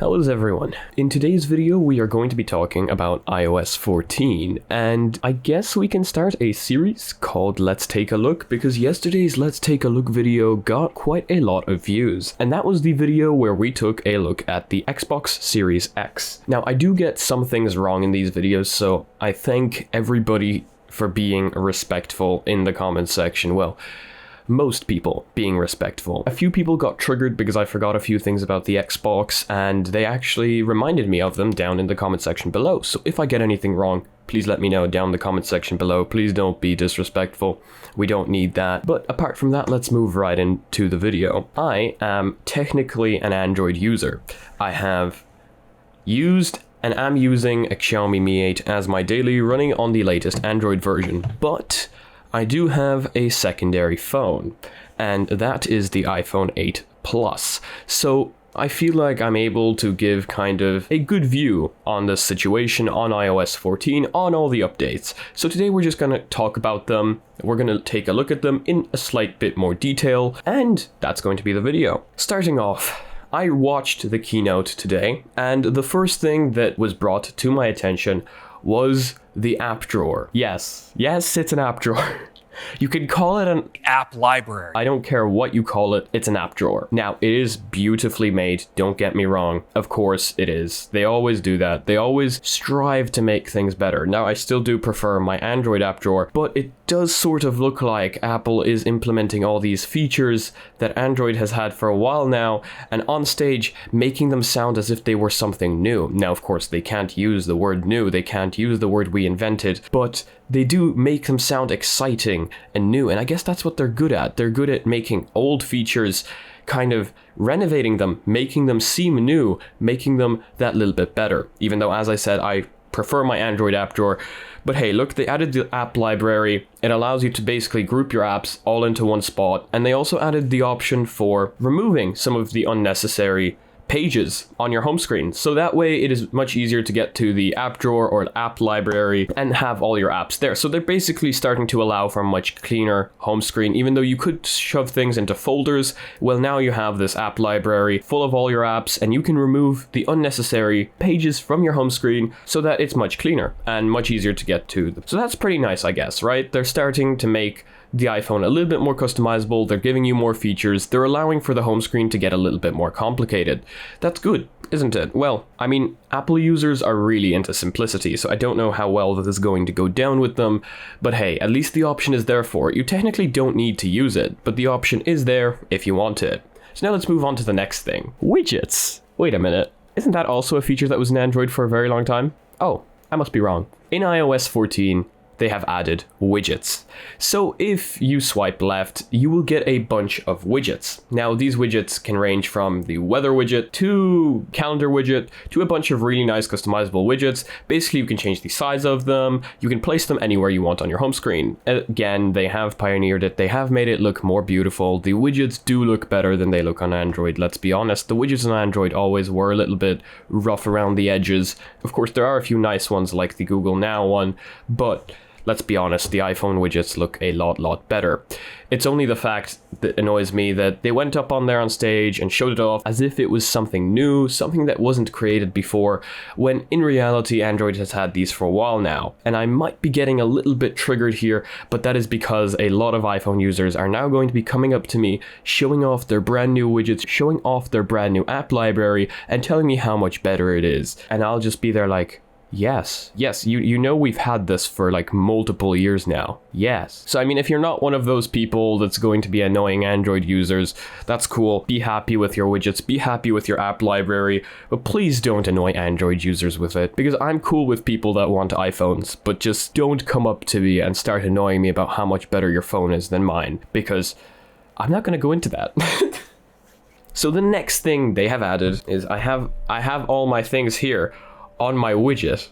How is everyone? In today's video, we are going to be talking about iOS 14, and I guess we can start a series called Let's Take a Look, because yesterday's Let's Take a Look video got quite a lot of views, and that was the video where we took a look at the Xbox Series X. Now, I do get some things wrong in these videos, so I thank everybody for being respectful in the comments section. Well, most people being respectful. A few people got triggered because I forgot a few things about the Xbox, and they actually reminded me of them down in the comment section below. So if I get anything wrong, please let me know down in the comment section below. Please don't be disrespectful. We don't need that. But apart from that, let's move right into the video. I am technically an Android user. I have used and am using a Xiaomi Mi 8 as my daily, running on the latest Android version. But I do have a secondary phone, and that is the iPhone 8 Plus. So I feel like I'm able to give kind of a good view on the situation on iOS 14, on all the updates. So today we're just going to talk about them. We're going to take a look at them in a slight bit more detail, and that's going to be the video. Starting off, I watched the keynote today, and the first thing that was brought to my attention was the app drawer. Yes, it's an app drawer. You could call it an app library. I don't care what you call it, it's an app drawer. Now, it is beautifully made, don't get me wrong. Of course it is. They always do that. They always strive to make things better. Now, I still do prefer my Android app drawer, but it does sort of look like Apple is implementing all these features that Android has had for a while now, and on stage making them sound as if they were something new. Now, of course, they can't use the word new, they can't use the word we invented, but they do make them sound exciting and new, and I guess that's what they're good at. They're good at making old features, kind of renovating them, making them seem new, making them that little bit better. Even though, as I said, I prefer my Android app drawer. But hey, look, they added the app library. It allows you to basically group your apps all into one spot, and they also added the option for removing some of the unnecessary pages on your home screen, so that way it is much easier to get to the app drawer or app library and have all your apps there. So they're basically starting to allow for a much cleaner home screen. Even though you could shove things into folders, well, now you have this app library full of all your apps, and you can remove the unnecessary pages from your home screen so that it's much cleaner and much easier to get to them. So that's pretty nice, I guess, right? They're starting to make the iPhone a little bit more customizable. They're giving you more features. They're allowing for the home screen to get a little bit more complicated. That's good, isn't it? Well, I mean, Apple users are really into simplicity, so I don't know how well that is going to go down with them, but hey, at least the option is there for it. You technically don't need to use it, but the option is there if you want it. So now let's move on to the next thing. Widgets. Wait a minute. Isn't that also a feature that was in Android for a very long time? Oh, I must be wrong. In iOS 14, they have added widgets. So if you swipe left, you will get a bunch of widgets. Now, these widgets can range from the weather widget to calendar widget to a bunch of really nice customizable widgets. Basically, you can change the size of them. You can place them anywhere you want on your home screen. Again, they have pioneered it. They have made it look more beautiful. The widgets do look better than they look on Android. Let's be honest. The widgets on Android always were a little bit rough around the edges. Of course, there are a few nice ones like the Google Now one, but let's be honest, the iPhone widgets look a lot better. It's only the fact that annoys me that they went up on there on stage and showed it off as if it was something new, something that wasn't created before, when in reality Android has had these for a while now. And I might be getting a little bit triggered here, but that is because a lot of iPhone users are now going to be coming up to me, showing off their brand new widgets, showing off their brand new app library, and telling me how much better it is. And I'll just be there like, yes, you know we've had this for like multiple years now. Yes. So I mean, if you're not one of those people that's going to be annoying Android users, that's cool. Be happy with your widgets, be happy with your app library, but please don't annoy Android users with it, because I'm cool with people that want iPhones, but just don't come up to me and start annoying me about how much better your phone is than mine, because I'm not going to go into that. So the next thing they have added is I have all my things here on my widget.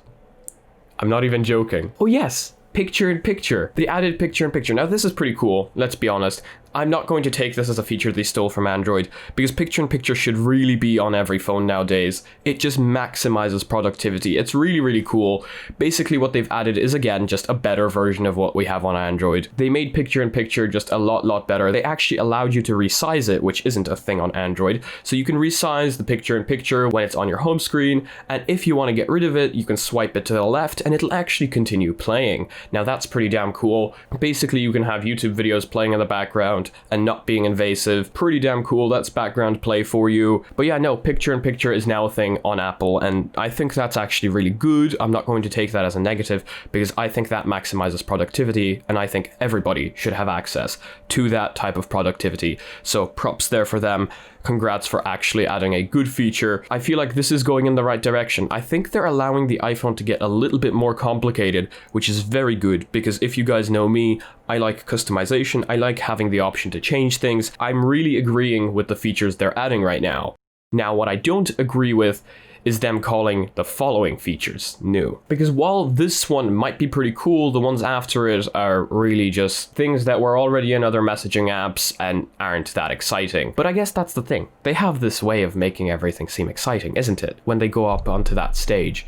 I'm not even joking. Oh yes, picture in picture. They added picture in picture. Now this is pretty cool, let's be honest. I'm not going to take this as a feature they stole from Android, because picture-in-picture should really be on every phone nowadays. It just maximizes productivity. It's really, really cool. Basically, what they've added is, again, just a better version of what we have on Android. They made picture-in-picture just a lot better. They actually allowed you to resize it, which isn't a thing on Android. So you can resize the picture-in-picture when it's on your home screen, and if you want to get rid of it, you can swipe it to the left, and it'll actually continue playing. Now, that's pretty damn cool. Basically, you can have YouTube videos playing in the background and not being invasive. Pretty damn cool. That's background play for you. But yeah, no, picture-in-picture is now a thing on Apple, and I think that's actually really good. I'm not going to take that as a negative, because I think that maximizes productivity, and I think everybody should have access to that type of productivity. So props there for them. Congrats for actually adding a good feature. I feel like this is going in the right direction. I think they're allowing the iPhone to get a little bit more complicated, which is very good, because if you guys know me, I like customization. I like having the option to change things. I'm really agreeing with the features they're adding right now. Now, what I don't agree with is them calling the following features new. Because while this one might be pretty cool, the ones after it are really just things that were already in other messaging apps and aren't that exciting. But I guess that's the thing. They have this way of making everything seem exciting, isn't it? When they go up onto that stage.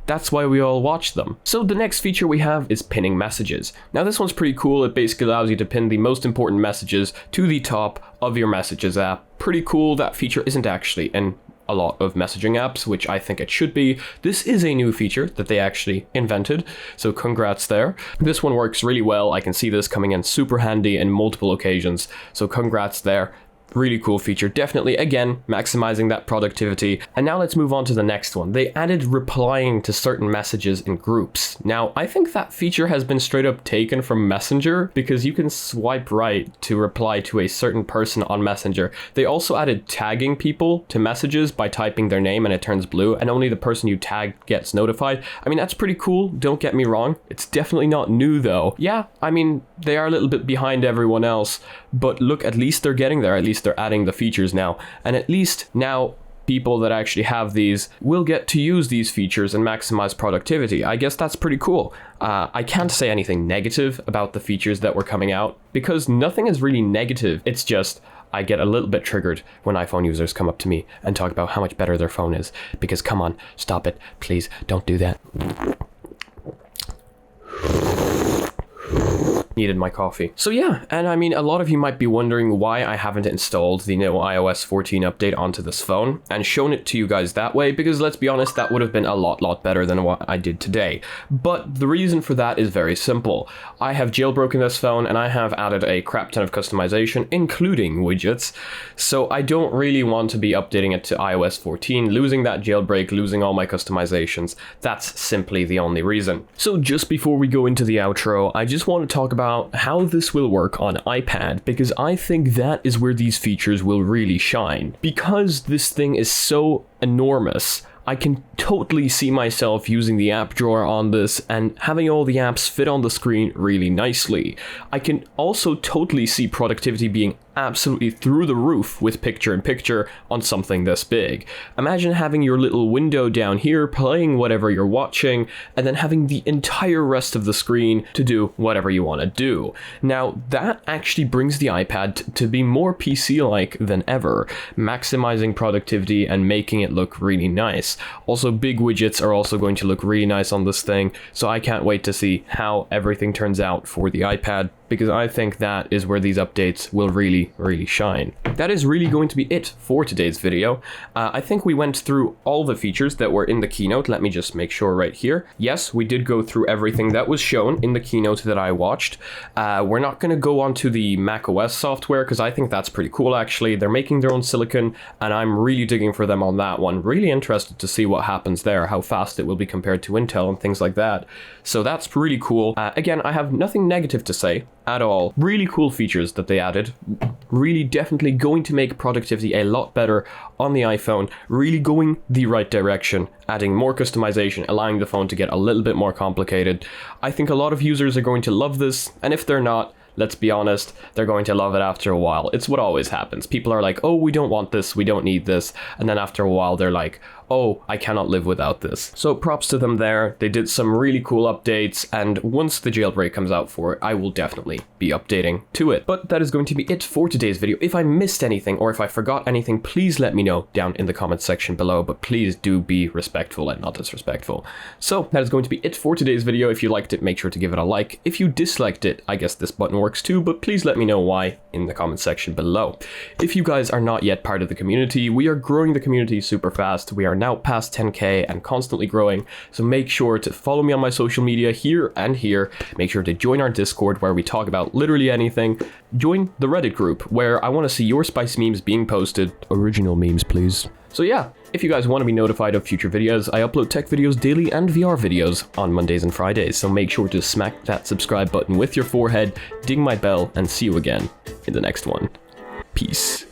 That's why we all watch them. So the next feature we have is pinning messages. Now this one's pretty cool. It basically allows you to pin the most important messages to the top of your Messages app. Pretty cool. That feature isn't actually in a lot of messaging apps, which I think it should be. This is a new feature that they actually invented, so congrats there. This one works really well. I can see this coming in super handy in multiple occasions, so congrats there. Really cool feature, definitely, again, maximizing that productivity. And now let's move on to the next one. They added replying to certain messages in groups. Now, I think that feature has been straight up taken from Messenger, because you can swipe right to reply to a certain person on Messenger. They also added tagging people to messages by typing their name and it turns blue, and only the person you tag gets notified. I mean, that's pretty cool, don't get me wrong. It's definitely not new though. Yeah, I mean, they are a little bit behind everyone else, but look, at least they're getting there. At least they're adding the features now, and at least now people that actually have these will get to use these features and maximize productivity. I guess that's pretty cool. I can't say anything negative about the features that were coming out, because nothing is really negative. It's just I get a little bit triggered when iPhone users come up to me and talk about how much better their phone is, because come on, stop it, please don't do that. Needed my coffee. So yeah, and I mean, a lot of you might be wondering why I haven't installed the new iOS 14 update onto this phone and shown it to you guys that way, because let's be honest, that would have been a lot better than what I did today. But the reason for that is very simple. I have jailbroken this phone and I have added a crap ton of customization, including widgets. So I don't really want to be updating it to iOS 14, losing that jailbreak, losing all my customizations. That's simply the only reason. So just before we go into the outro, I just want to talk about how this will work on iPad, because I think that is where these features will really shine. Because this thing is so enormous, I can totally see myself using the app drawer on this and having all the apps fit on the screen really nicely. I can also totally see productivity being absolutely through the roof with picture-in-picture on something this big. Imagine having your little window down here playing whatever you're watching, and then having the entire rest of the screen to do whatever you want to do. Now, that actually brings the iPad to be more PC-like than ever, maximizing productivity and making it look really nice. Also, big widgets are also going to look really nice on this thing, so I can't wait to see how everything turns out for the iPad, because I think that is where these updates will really shine. That is really going to be it for today's video. I think we went through all the features that were in the keynote. Let me just make sure right here. Yes, we did go through everything that was shown in the keynote that I watched. We're not going to go on to the macOS software, because I think that's pretty cool actually. They're making their own silicon, and I'm really digging for them on that one. Really interested to see what happens there, how fast it will be compared to Intel and things like that. So that's really cool. Again, I have nothing negative to say at all. Really cool features that they added. Really definitely going to make productivity a lot better on the iPhone. Really going the right direction, adding more customization, allowing the phone to get a little bit more complicated. I think a lot of users are going to love this, and if they're not, let's be honest, they're going to love it after a while. It's what always happens. People are like, oh, we don't want this, we don't need this. And then after a while, they're like, oh, I cannot live without this. So props to them there. They did some really cool updates, and once the jailbreak comes out for it, I will definitely be updating to it. But that is going to be it for today's video. If I missed anything or if I forgot anything, please let me know down in the comments section below, but please do be respectful and not disrespectful. So that is going to be it for today's video. If you liked it, make sure to give it a like. If you disliked it, I guess this button works too, but please let me know why in the comments section below. If you guys are not yet part of the community, we are growing the community super fast. We are now past 10k and constantly growing, so make sure to follow me on my social media here and here. Make sure to join our Discord where we talk about literally anything. Join the Reddit group where I want to see your spice memes being posted. Original memes, please. So yeah, if you guys want to be notified of future videos, I upload tech videos daily and VR videos on Mondays and Fridays, so make sure to smack that subscribe button with your forehead, ding my bell, and see you again in the next one. Peace.